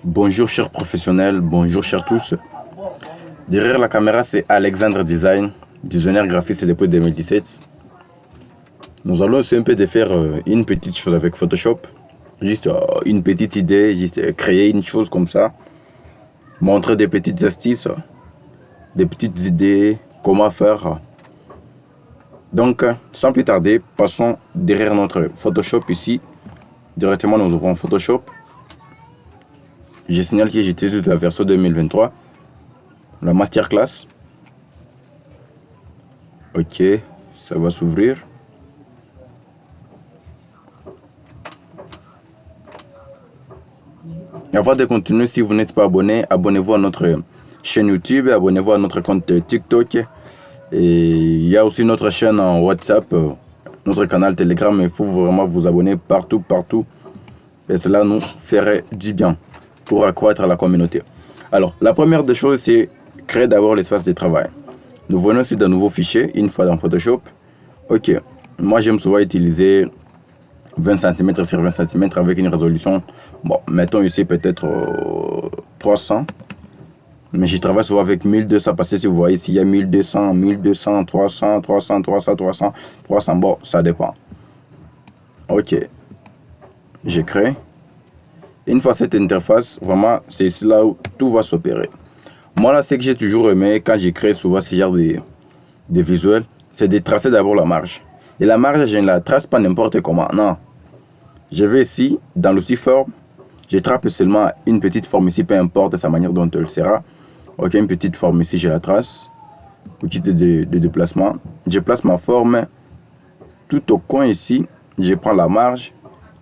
Bonjour chers professionnels, bonjour chers tous. Derrière la caméra, c'est Alexandre Design, designer graphiste depuis 2017. Nous allons essayer un peu de faire une petite chose avec Photoshop. Juste une petite idée, juste créer une chose comme ça. Montrer des petites astuces, des petites idées, comment faire. Donc, sans plus tarder, passons derrière notre Photoshop ici. Directement, nous ouvrons Photoshop. Je signale que j'utilise la version 2023, la masterclass. Ok, ça va s'ouvrir. Avant de continuer, si vous n'êtes pas abonné, abonnez-vous à notre chaîne YouTube, abonnez-vous à notre compte TikTok. Et il y a aussi notre chaîne en WhatsApp, notre canal Telegram. Il faut vraiment vous abonner partout. Et cela nous ferait du bien pour accroître la communauté. Alors, la première des choses, c'est créer d'abord l'espace de travail. Nous venons sur de nouveaux fichiers, une fois dans Photoshop. Ok, moi j'aime souvent utiliser 20 cm sur 20 cm avec une résolution, bon, mettons ici peut-être 300. Mais je travaille souvent avec 1200 parce que si vous voyez, s'il y a 1200, 1200, 300, 300, bon, ça dépend. Ok, je crée. Une fois cette interface, vraiment, c'est là où tout va s'opérer. Moi, là, ce que j'ai toujours aimé quand j'ai créé souvent ce genre de visuels, c'est de tracer d'abord la marge. Et la marge, je ne la trace pas n'importe comment, non. Je vais ici, dans l'outil forme, je trace seulement une petite forme ici, peu importe sa manière dont elle sera. Ok, une petite forme ici, je la trace. Outil de déplacement. Je place ma forme tout au coin ici. Je prends la marge,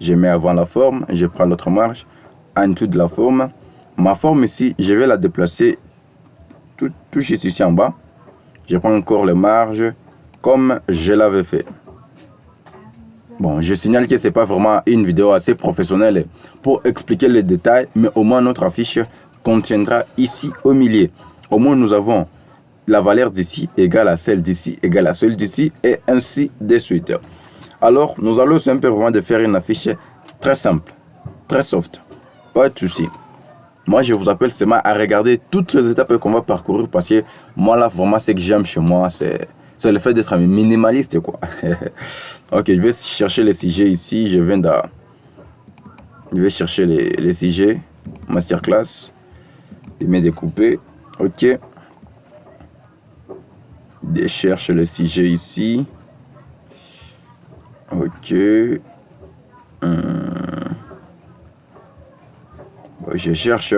je mets avant la forme, je prends l'autre marge, en dessous de la forme. Ma forme ici, je vais la déplacer tout juste ici en bas. Je prends encore les marges comme je l'avais fait. Bon, je signale que ce n'est pas vraiment une vidéo assez professionnelle pour expliquer les détails, mais au moins notre affiche contiendra ici au milieu. Au moins nous avons la valeur d'ici égale à celle d'ici, égale à celle d'ici, et ainsi de suite. Alors, nous allons simplement de faire une affiche très simple, très soft, pas de souci. Moi, je vous appelle seulement à regarder toutes les étapes qu'on va parcourir parce que moi, là, vraiment, ce que j'aime chez moi, c'est le fait d'être minimaliste, quoi. Ok, je vais chercher les sujets ici. Je vais chercher les sujets. Masterclass. Je vais découper. Ok. Je cherche les sujets ici. Ok. Je cherche.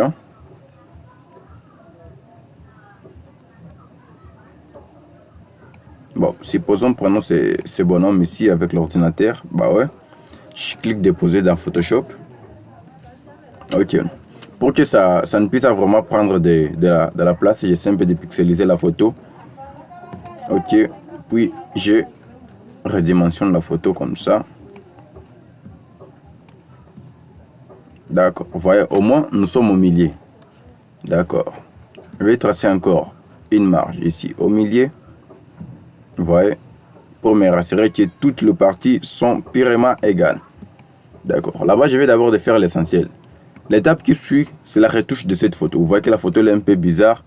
Bon, supposons prenons ce bonhomme ici avec l'ordinateur. Bah ouais. Je clique déposer dans Photoshop. Ok. Pour que ça ne puisse vraiment prendre de la place, j'essaie un peu de pixeliser la photo. Ok. Puis je redimensionne la photo comme ça. D'accord. Vous voyez, au moins nous sommes au milieu. D'accord. Je vais tracer encore une marge ici au milieu. Vous voyez, pour me rassurer que toutes les parties sont purement égales. D'accord. Là-bas, je vais d'abord faire l'essentiel. L'étape qui suit, c'est la retouche de cette photo. Vous voyez que la photo est un peu bizarre.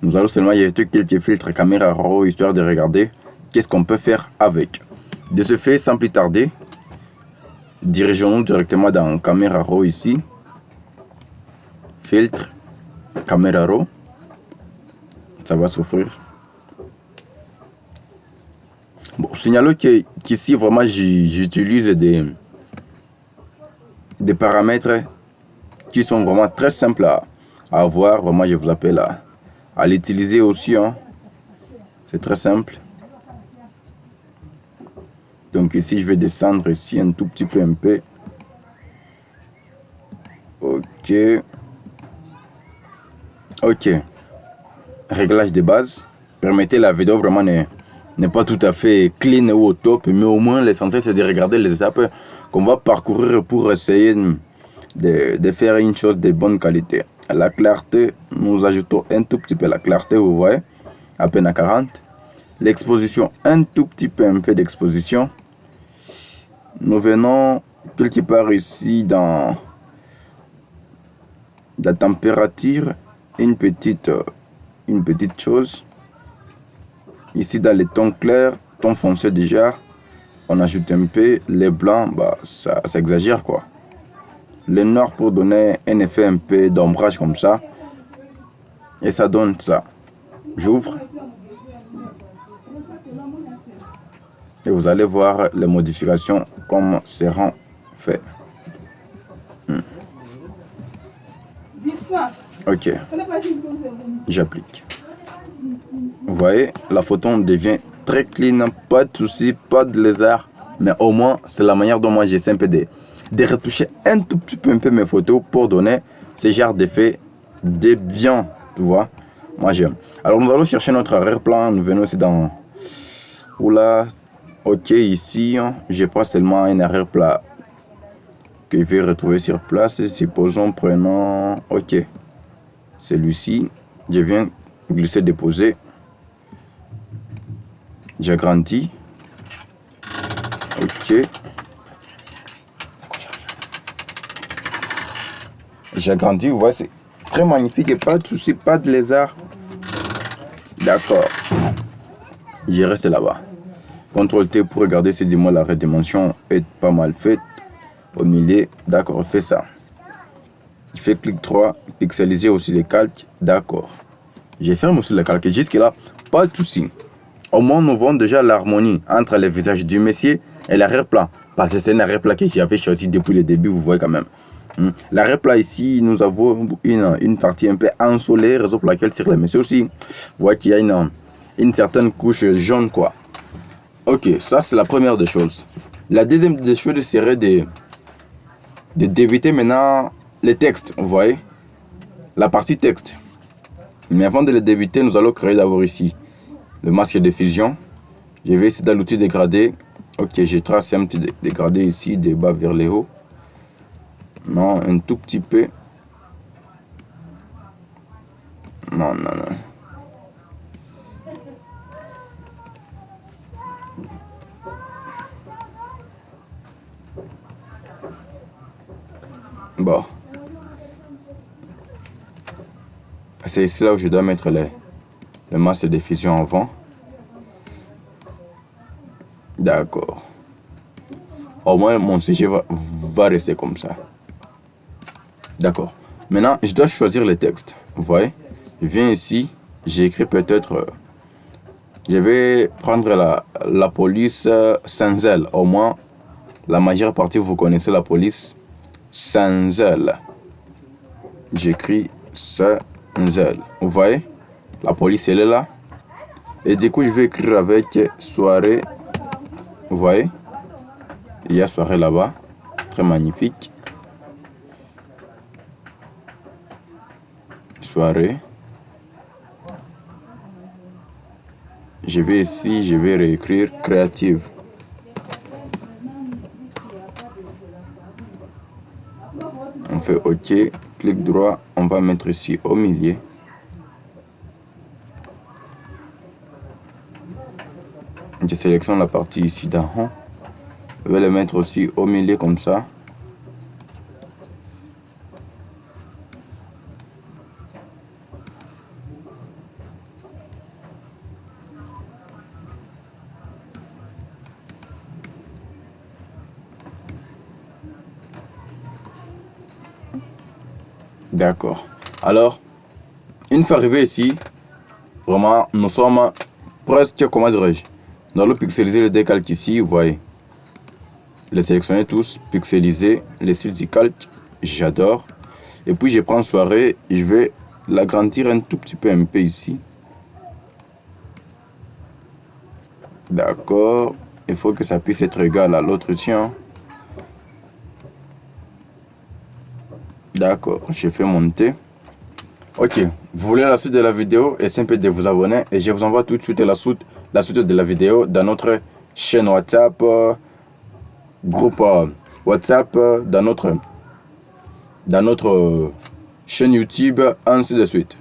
Nous allons seulement y ajouter quelques filtres caméra raw histoire de regarder qu'est-ce qu'on peut faire avec. De ce fait, sans plus tarder, dirigeons-nous directement dans caméra raw ici. Filtre, caméra raw. Ça va s'offrir. Bon, signalons qu'ici, vraiment, j'utilise des paramètres qui sont vraiment très simples à avoir. Vraiment, je vous appelle à l'utiliser aussi. Hein. C'est très simple. Donc ici, je vais descendre ici un tout petit peu, un peu. Ok. Ok. Réglage de base. Permettez la vidéo vraiment n'est pas tout à fait clean ou au top, mais au moins l'essentiel c'est de regarder les étapes qu'on va parcourir pour essayer de faire une chose de bonne qualité. La clarté, nous ajoutons un tout petit peu la clarté, vous voyez, à peine à 40. L'exposition, un tout petit peu, un peu d'exposition. Nous venons quelque part ici dans La température, une petite chose. Ici dans les tons clairs, tons foncés déjà, on ajoute un peu. Les blancs, bah, ça exagère quoi. Le noir pour donner un effet un peu d'ombrage comme ça. Et ça donne ça. J'ouvre. Et vous allez voir les modifications comme seront faites. Ok. J'applique. Vous voyez, la photo devient très clean, pas de soucis, pas de lézard. Mais au moins, c'est la manière dont moi j'essaie un peu de retoucher un tout petit peu mes photos pour donner ce genre d'effet de bien, tu vois. Moi j'aime. Alors nous allons chercher notre arrière-plan. Nous venons aussi dans... Oula. Ok, ici, je prends seulement un arrière-plan que je vais retrouver sur place. Supposons, prenons... Ok. Celui-ci. Je viens glisser, déposer. J'agrandis. Ok. J'agrandis, vous voyez, c'est très magnifique et pas de soucis, pas de lézard. D'accord. Je reste là-bas. CTRL T pour regarder si dis-moi la redimension est pas mal faite. Au milieu, d'accord, fais ça. Je fais clic droit, pixeliser aussi les calques, d'accord. Je ferme aussi les calques. Jusque là, pas de soucis. Au moins, nous voyons déjà l'harmonie entre les visages du monsieur et l'arrière-plan. Parce que c'est un arrière-plan que j'avais choisi depuis le début, vous voyez quand même. L'arrière-plan ici, nous avons une partie un peu ensoleillée, raison pour laquelle sur le monsieur aussi, vous voyez qu'il y a une certaine couche jaune, quoi. Ok, ça c'est la première des choses. La deuxième des choses serait de débuter maintenant les textes, vous voyez. La partie texte. Mais avant de le débuter, nous allons créer d'abord ici le masque de fusion. Je vais ici dans l'outil dégradé. Ok, j'ai tracé un petit dégradé ici, de bas vers le haut. Non, un tout petit peu. Non. Bon. C'est ici là où je dois mettre le masque de fusion avant. D'accord. Au moins, mon sujet va rester comme ça. D'accord. Maintenant, je dois choisir le texte. Vous voyez? Je viens ici. J'écris peut-être... je vais prendre la police sans elle. Au moins, la majeure partie, vous connaissez la police sans elle. J'écris sans elle. Vous voyez? La police, elle est là. Et du coup, je vais écrire avec soirée. Vous voyez? Il y a soirée là-bas. Très magnifique. Soirée. Je vais ici, je vais réécrire créative. On fait OK, clic droit, on va mettre ici au milieu. Je sélectionne la partie ici d'en haut. Je vais le mettre aussi au milieu comme ça. D'accord. Alors, une fois arrivé ici, vraiment, nous sommes presque, comment dirais-je, nous allons pixeliser le décalque ici, vous voyez. Les sélectionner tous, pixeliser, les styles calque, j'adore. Et puis je prends soirée, je vais l'agrandir un tout petit peu ici. D'accord. Il faut que ça puisse être égal à l'autre tien. D'accord, je fais monter. Ok, vous voulez la suite de la vidéo, et simple de vous abonner et je vous envoie tout de suite la suite de la vidéo dans notre chaîne WhatsApp, groupe WhatsApp, dans notre chaîne YouTube, ainsi de suite.